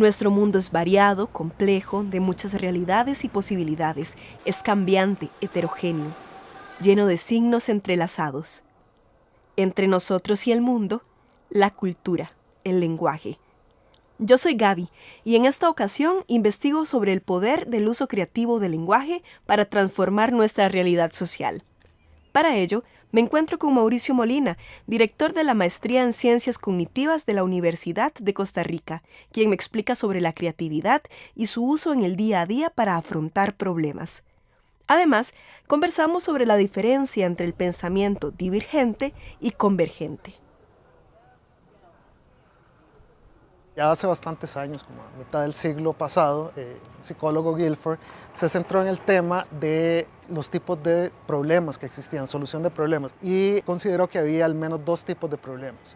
Nuestro mundo es variado, complejo, de muchas realidades y posibilidades. Es cambiante, heterogéneo, lleno de signos entrelazados. Entre nosotros y el mundo, la cultura, el lenguaje. Yo soy Gaby y en esta ocasión investigo sobre el poder del uso creativo del lenguaje para transformar nuestra realidad social. Para ello, me encuentro con Mauricio Molina, director de la Maestría en Ciencias Cognitivas de la Universidad de Costa Rica, quien me explica sobre la creatividad y su uso en el día a día para afrontar problemas. Además, conversamos sobre la diferencia entre el pensamiento divergente y convergente. Ya hace bastantes años, como a mitad del siglo pasado, el psicólogo Guilford se centró en el tema de los tipos de problemas que existían, solución de problemas, y consideró que había al menos dos tipos de problemas.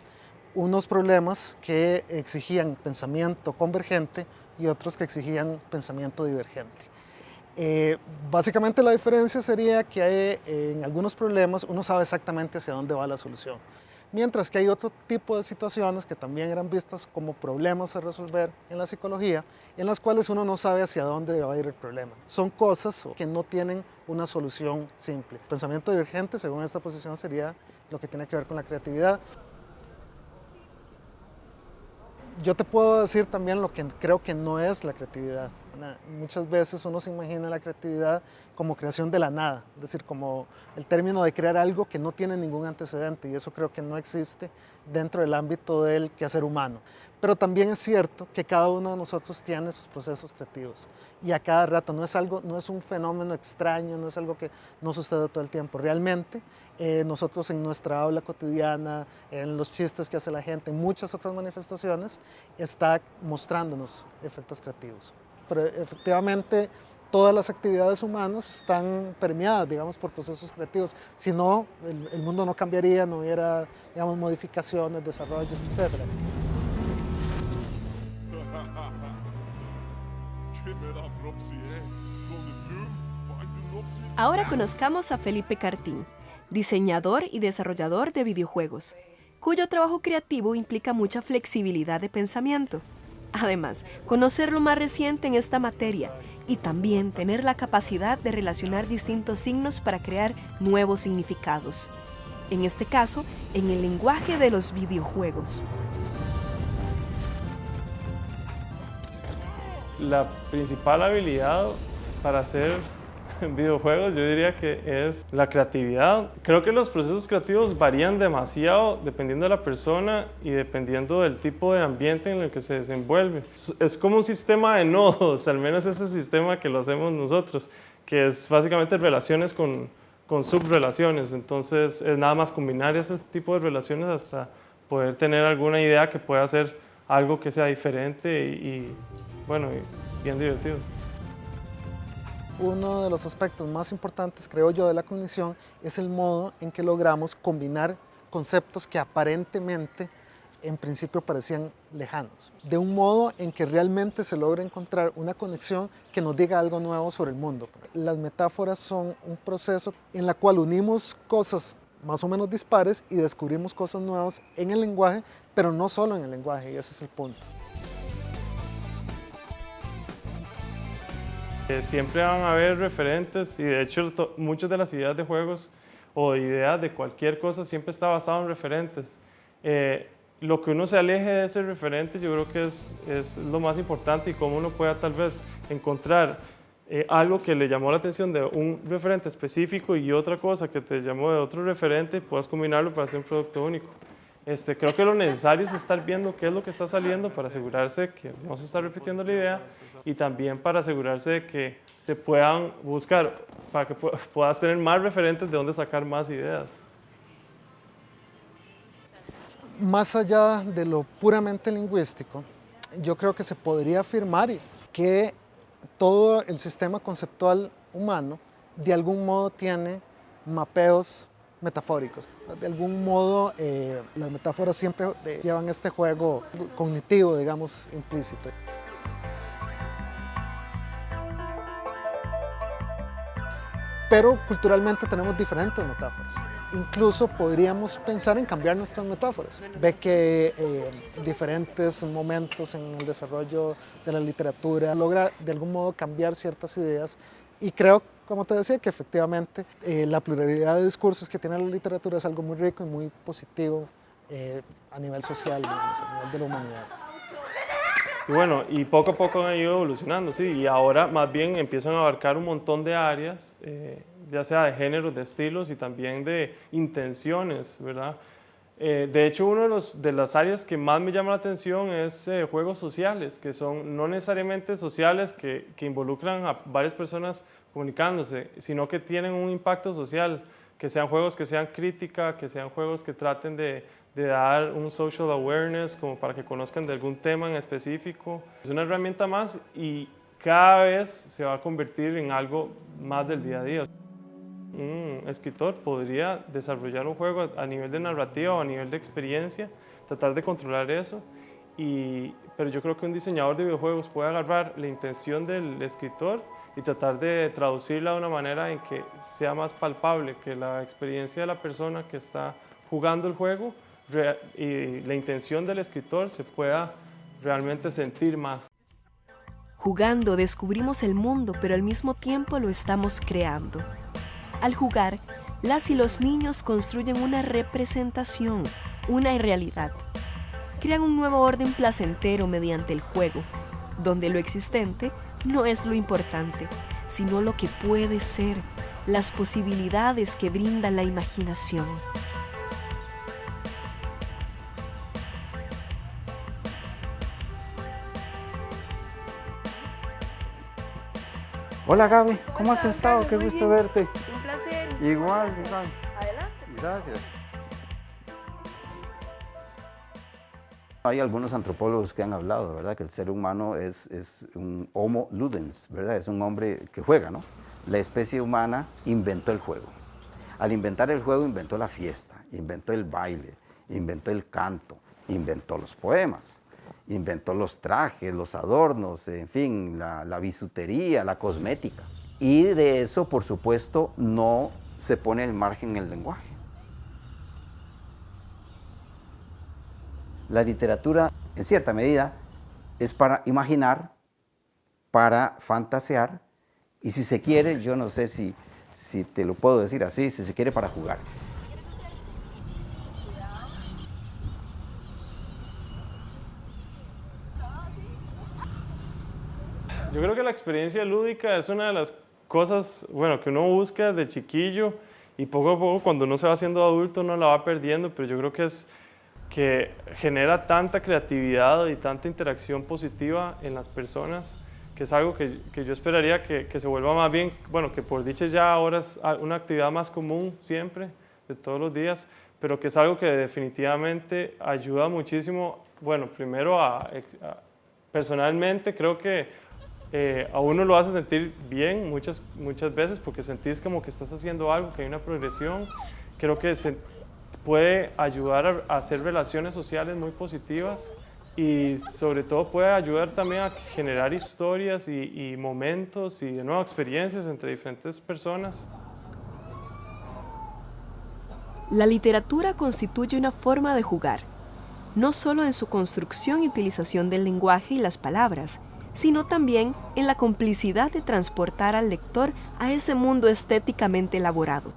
Unos problemas que exigían pensamiento convergente y otros que exigían pensamiento divergente. Básicamente la diferencia sería que en algunos problemas uno sabe exactamente hacia dónde va la solución. Mientras que hay otro tipo de situaciones que también eran vistas como problemas a resolver en la psicología, en las cuales uno no sabe hacia dónde va a ir el problema. Son cosas que no tienen una solución simple. El pensamiento divergente, según esta posición, sería lo que tiene que ver con la creatividad. Yo te puedo decir también lo que creo que no es la creatividad. Muchas veces uno se imagina la creatividad como creación de la nada, es decir, como el término de crear algo que no tiene ningún antecedente, y eso creo que no existe dentro del ámbito del quehacer humano. Pero también es cierto que cada uno de nosotros tiene sus procesos creativos y a cada rato no es un fenómeno extraño, no es algo que no sucede todo el tiempo. Realmente nosotros en nuestra habla cotidiana, en los chistes que hace la gente, en muchas otras manifestaciones, está mostrándonos efectos creativos. Pero efectivamente todas las actividades humanas están permeadas, digamos, por procesos creativos. Si no, el mundo no cambiaría, no hubiera, digamos, modificaciones, desarrollos, etc. Ahora conozcamos a Felipe Cartín, diseñador y desarrollador de videojuegos, cuyo trabajo creativo implica mucha flexibilidad de pensamiento. Además, conocer lo más reciente en esta materia y también tener la capacidad de relacionar distintos signos para crear nuevos significados. En este caso, en el lenguaje de los videojuegos. La principal habilidad para hacer videojuegos yo diría que es la creatividad. Creo que los procesos creativos varían demasiado dependiendo de la persona y dependiendo del tipo de ambiente en el que se desenvuelve. Es como un sistema de nodos, al menos ese sistema que lo hacemos nosotros, que es básicamente relaciones con subrelaciones. Entonces es nada más combinar ese tipo de relaciones hasta poder tener alguna idea que pueda hacer algo que sea diferente y bueno, y bien divertido. Uno de los aspectos más importantes, creo yo, de la cognición es el modo en que logramos combinar conceptos que aparentemente en principio parecían lejanos, de un modo en que realmente se logra encontrar una conexión que nos diga algo nuevo sobre el mundo. Las metáforas son un proceso en el cual unimos cosas más o menos dispares y descubrimos cosas nuevas en el lenguaje, pero no solo en el lenguaje, y ese es el punto. Siempre van a haber referentes y de hecho muchas de las ideas de juegos o ideas de cualquier cosa siempre está basado en referentes. Lo que uno se aleje de ese referente yo creo que es lo más importante, y cómo uno pueda tal vez encontrar algo que le llamó la atención de un referente específico y otra cosa que te llamó de otro referente y puedas combinarlo para hacer un producto único. Creo que lo necesario es estar viendo qué es lo que está saliendo para asegurarse que no se está repitiendo la idea, y también para asegurarse de que se puedan buscar, para que puedas tener más referentes de dónde sacar más ideas. Más allá de lo puramente lingüístico, yo creo que se podría afirmar que todo el sistema conceptual humano de algún modo tiene mapeos metafóricos. De algún modo, las metáforas siempre llevan este juego cognitivo, digamos, implícito. pero culturalmente tenemos diferentes metáforas. Incluso podríamos pensar en cambiar nuestras metáforas. Ve que diferentes momentos en el desarrollo de la literatura logra de algún modo cambiar ciertas ideas y creo, como te decía, que efectivamente la pluralidad de discursos que tiene la literatura es algo muy rico y muy positivo a nivel social, digamos, a nivel de la humanidad. Y bueno, y poco a poco han ido evolucionando, sí, y ahora más bien empiezan a abarcar un montón de áreas, ya sea de géneros, de estilos y también de intenciones, ¿verdad? De hecho, una de las áreas que más me llama la atención es juegos sociales, que son no necesariamente sociales, que involucran a varias personas comunicándose, sino que tienen un impacto social, que sean juegos que sean crítica, que sean juegos que traten de dar un social awareness, como para que conozcan de algún tema en específico. Es una herramienta más y cada vez se va a convertir en algo más del día a día. Un escritor podría desarrollar un juego a nivel de narrativa o a nivel de experiencia, tratar de controlar eso, pero yo creo que un diseñador de videojuegos puede agarrar la intención del escritor y tratar de traducirla de una manera en que sea más palpable, que la experiencia de la persona que está jugando el juego y la intención del escritor se pueda realmente sentir más. Jugando descubrimos el mundo, pero al mismo tiempo lo estamos creando. Al jugar, las y los niños construyen una representación, una realidad. Crean un nuevo orden placentero mediante el juego, donde lo existente no es lo importante, sino lo que puede ser, las posibilidades que brinda la imaginación. Hola Gaby, ¿cómo has estado? Qué gusto verte. Un placer. Igual. Adelante. Gracias. Hay algunos antropólogos que han hablado, ¿verdad? Que el ser humano es un homo ludens, ¿verdad? Es un hombre que juega, ¿no? La especie humana inventó el juego. Al inventar el juego inventó la fiesta, inventó el baile, inventó el canto, inventó los poemas, inventó los trajes, los adornos, en fin, la bisutería, la cosmética. Y de eso, por supuesto, no se pone al margen el lenguaje. La literatura, en cierta medida, es para imaginar, para fantasear, y si se quiere, yo no sé si te lo puedo decir así, si se quiere, para jugar. Yo creo que la experiencia lúdica es una de las cosas, bueno, que uno busca de chiquillo y poco a poco cuando uno se va haciendo adulto uno la va perdiendo, pero yo creo que es que genera tanta creatividad y tanta interacción positiva en las personas, que es algo que yo esperaría que se vuelva más bien, bueno, que por dicha ya ahora es una actividad más común siempre, de todos los días, pero que es algo que definitivamente ayuda muchísimo, bueno, primero personalmente creo que a uno lo hace sentir bien muchas veces porque sentís como que estás haciendo algo, que hay una progresión. Creo que se puede ayudar a hacer relaciones sociales muy positivas y sobre todo puede ayudar también a generar historias y momentos y de nuevo experiencias entre diferentes personas. La literatura constituye una forma de jugar, no solo en su construcción y utilización del lenguaje y las palabras, sino también en la complicidad de transportar al lector a ese mundo estéticamente elaborado.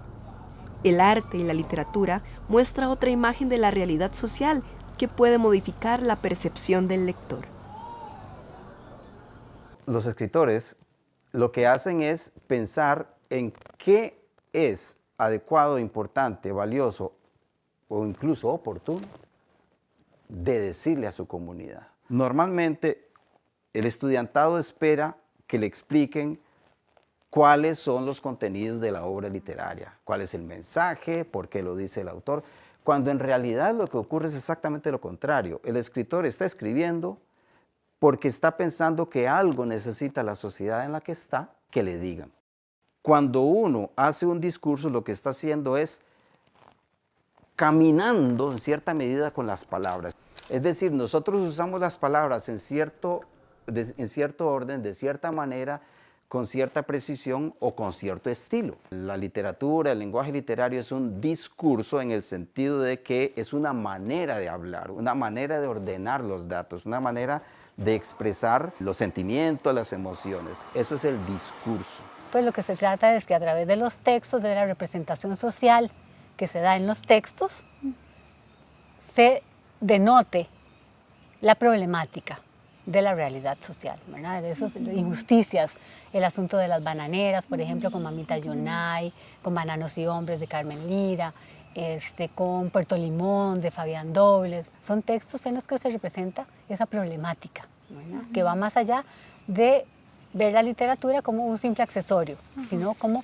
El arte y la literatura muestra otra imagen de la realidad social que puede modificar la percepción del lector. Los escritores lo que hacen es pensar en qué es adecuado, importante, valioso o incluso oportuno de decirle a su comunidad. Normalmente el estudiantado espera que le expliquen cuáles son los contenidos de la obra literaria, cuál es el mensaje, por qué lo dice el autor, cuando en realidad lo que ocurre es exactamente lo contrario. El escritor está escribiendo porque está pensando que algo necesita la sociedad en la que está que le digan. Cuando uno hace un discurso, lo que está haciendo es caminando en cierta medida con las palabras. Es decir, nosotros usamos las palabras en cierto orden, de cierta manera, con cierta precisión o con cierto estilo. La literatura, el lenguaje literario es un discurso en el sentido de que es una manera de hablar, una manera de ordenar los datos, una manera de expresar los sentimientos, las emociones. Eso es el discurso. Pues lo que se trata es que a través de los textos, de la representación social que se da en los textos, se denote la problemática de la realidad social, ¿verdad? De esas injusticias, el asunto de las bananeras, por ejemplo, con Mamita Yonay, con Bananos y Hombres de Carmen Lira, con Puerto Limón de Fabián Dobles. Son textos en los que se representa esa problemática, ¿verdad? Que va más allá de ver la literatura como un simple accesorio, sino como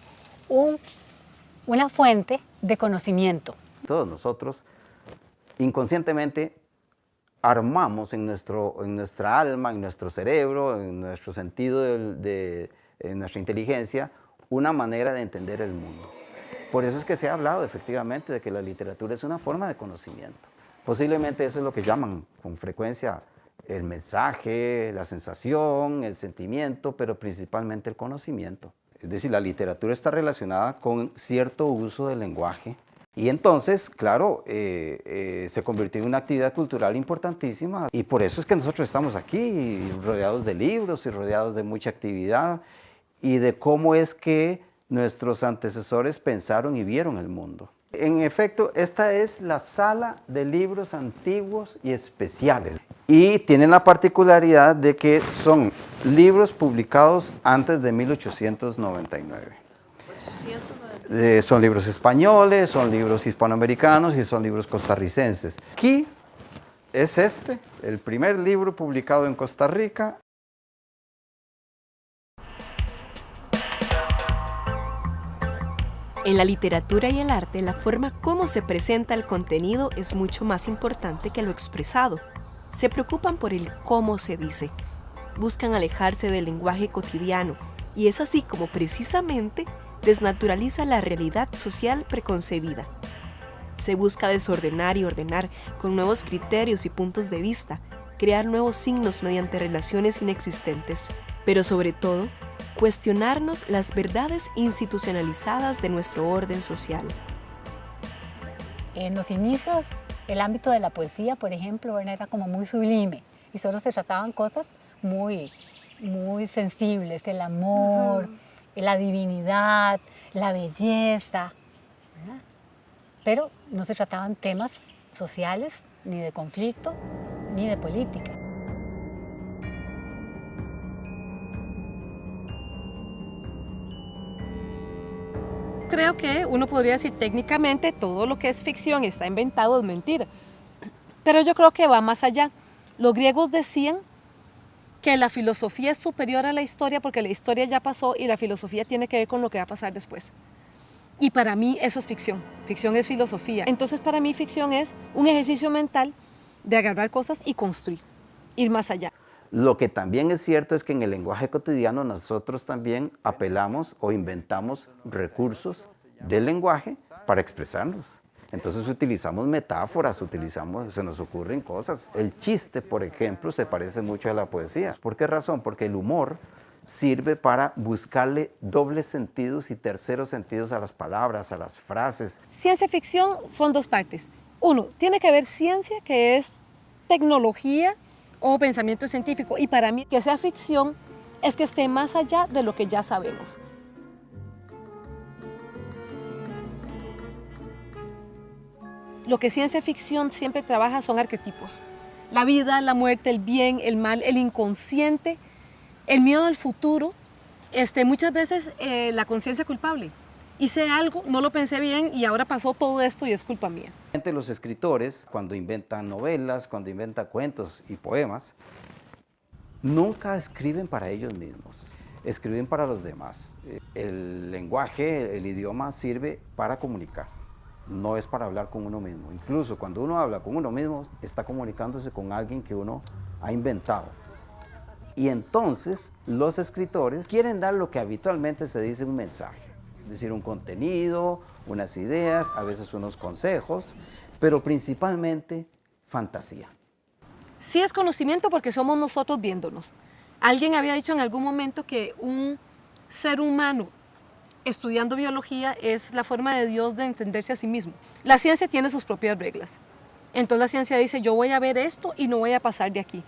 una fuente de conocimiento. Todos nosotros inconscientemente armamos en nuestra alma, en nuestro cerebro, en nuestro sentido en nuestra inteligencia, una manera de entender el mundo. Por eso es que se ha hablado efectivamente de que la literatura es una forma de conocimiento. Posiblemente eso es lo que llaman con frecuencia el mensaje, la sensación, el sentimiento, pero principalmente el conocimiento. Es decir, la literatura está relacionada con cierto uso del lenguaje. Y entonces, claro, se convirtió en una actividad cultural importantísima y por eso es que nosotros estamos aquí rodeados de libros y rodeados de mucha actividad y de cómo es que nuestros antecesores pensaron y vieron el mundo. En efecto, esta es la sala de libros antiguos y especiales y tienen la particularidad de que son libros publicados antes de 1899. Son libros españoles, son libros hispanoamericanos y son libros costarricenses. Aquí es el primer libro publicado en Costa Rica. En la literatura y el arte, la forma como se presenta el contenido es mucho más importante que lo expresado. Se preocupan por el cómo se dice. Buscan alejarse del lenguaje cotidiano y es así como precisamente desnaturaliza la realidad social preconcebida. Se busca desordenar y ordenar con nuevos criterios y puntos de vista, crear nuevos signos mediante relaciones inexistentes, pero sobre todo, cuestionarnos las verdades institucionalizadas de nuestro orden social. En los inicios, el ámbito de la poesía, por ejemplo, era como muy sublime y solo se trataban cosas muy sensibles, el amor, la divinidad, la belleza, ¿verdad? Pero no se trataban temas sociales, ni de conflicto, ni de política. Creo que uno podría decir técnicamente todo lo que es ficción está inventado, es mentira. Pero yo creo que va más allá. Los griegos decían que la filosofía es superior a la historia porque la historia ya pasó y la filosofía tiene que ver con lo que va a pasar después. Y para mí eso es ficción. Ficción es filosofía. Entonces para mí ficción es un ejercicio mental de agarrar cosas y construir, ir más allá. Lo que también es cierto es que en el lenguaje cotidiano nosotros también apelamos o inventamos recursos del lenguaje para expresarnos. Entonces utilizamos metáforas, se nos ocurren cosas. El chiste, por ejemplo, se parece mucho a la poesía. ¿Por qué razón? Porque el humor sirve para buscarle dobles sentidos y terceros sentidos a las palabras, a las frases. Ciencia ficción son dos partes. Uno, tiene que haber ciencia, que es tecnología o pensamiento científico. Y para mí, que sea ficción es que esté más allá de lo que ya sabemos. Lo que ciencia ficción siempre trabaja son arquetipos. La vida, la muerte, el bien, el mal, el inconsciente, el miedo al futuro, muchas veces la conciencia culpable. Hice algo, no lo pensé bien y ahora pasó todo esto y es culpa mía. Los escritores, cuando inventan novelas, cuando inventan cuentos y poemas, nunca escriben para ellos mismos, escriben para los demás. El lenguaje, el idioma sirve para comunicar. No es para hablar con uno mismo. Incluso cuando uno habla con uno mismo, está comunicándose con alguien que uno ha inventado. Y entonces los escritores quieren dar lo que habitualmente se dice un mensaje, es decir, un contenido, unas ideas, a veces unos consejos, pero principalmente fantasía. Sí es conocimiento porque somos nosotros viéndonos. Alguien había dicho en algún momento que un ser humano estudiando biología es la forma de Dios de entenderse a sí mismo. La ciencia tiene sus propias reglas. Entonces la ciencia dice, yo voy a ver esto y no voy a pasar de aquí.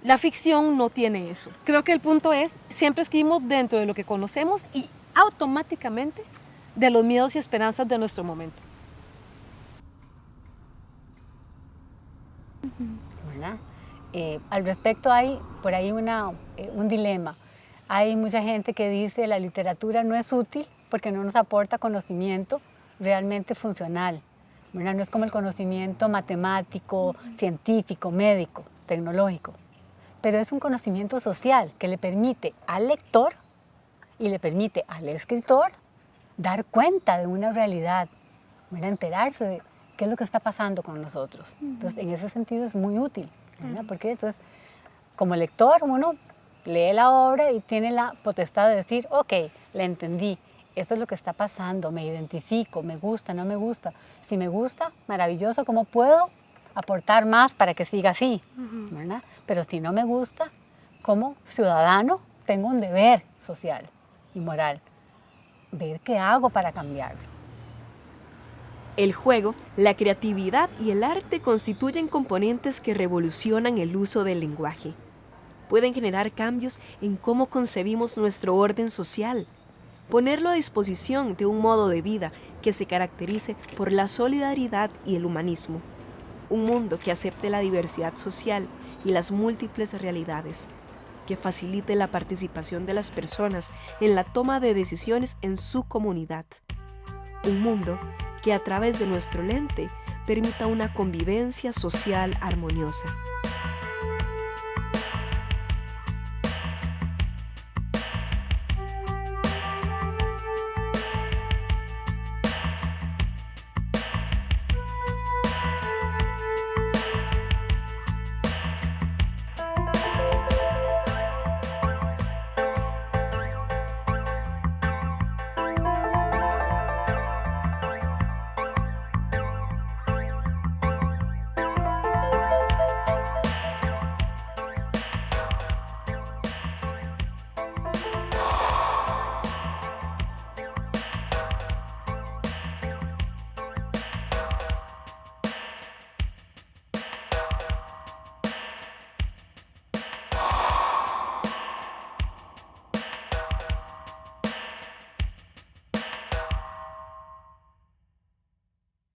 La ficción no tiene eso. Creo que el punto es, siempre escribimos dentro de lo que conocemos y automáticamente de los miedos y esperanzas de nuestro momento. ¿Verdad? Al respecto hay por ahí un dilema. Hay mucha gente que dice la literatura no es útil porque no nos aporta conocimiento realmente funcional, ¿verdad? No es como el conocimiento matemático, científico, médico, tecnológico, pero es un conocimiento social que le permite al lector y le permite al escritor dar cuenta de una realidad, ¿verdad? Enterarse de qué es lo que está pasando con nosotros. Entonces, en ese sentido es muy útil, ¿verdad? Porque entonces, como lector, uno lee la obra y tiene la potestad de decir, ok, la entendí, esto es lo que está pasando, me identifico, me gusta, no me gusta. Si me gusta, maravilloso, ¿cómo puedo aportar más para que siga así? ¿Verdad? Pero si no me gusta, como ciudadano tengo un deber social y moral, ver qué hago para cambiarlo. El juego, la creatividad y el arte constituyen componentes que revolucionan el uso del lenguaje. Pueden generar cambios en cómo concebimos nuestro orden social, ponerlo a disposición de un modo de vida que se caracterice por la solidaridad y el humanismo, un mundo que acepte la diversidad social y las múltiples realidades, que facilite la participación de las personas en la toma de decisiones en su comunidad, un mundo que a través de nuestro lente permita una convivencia social armoniosa.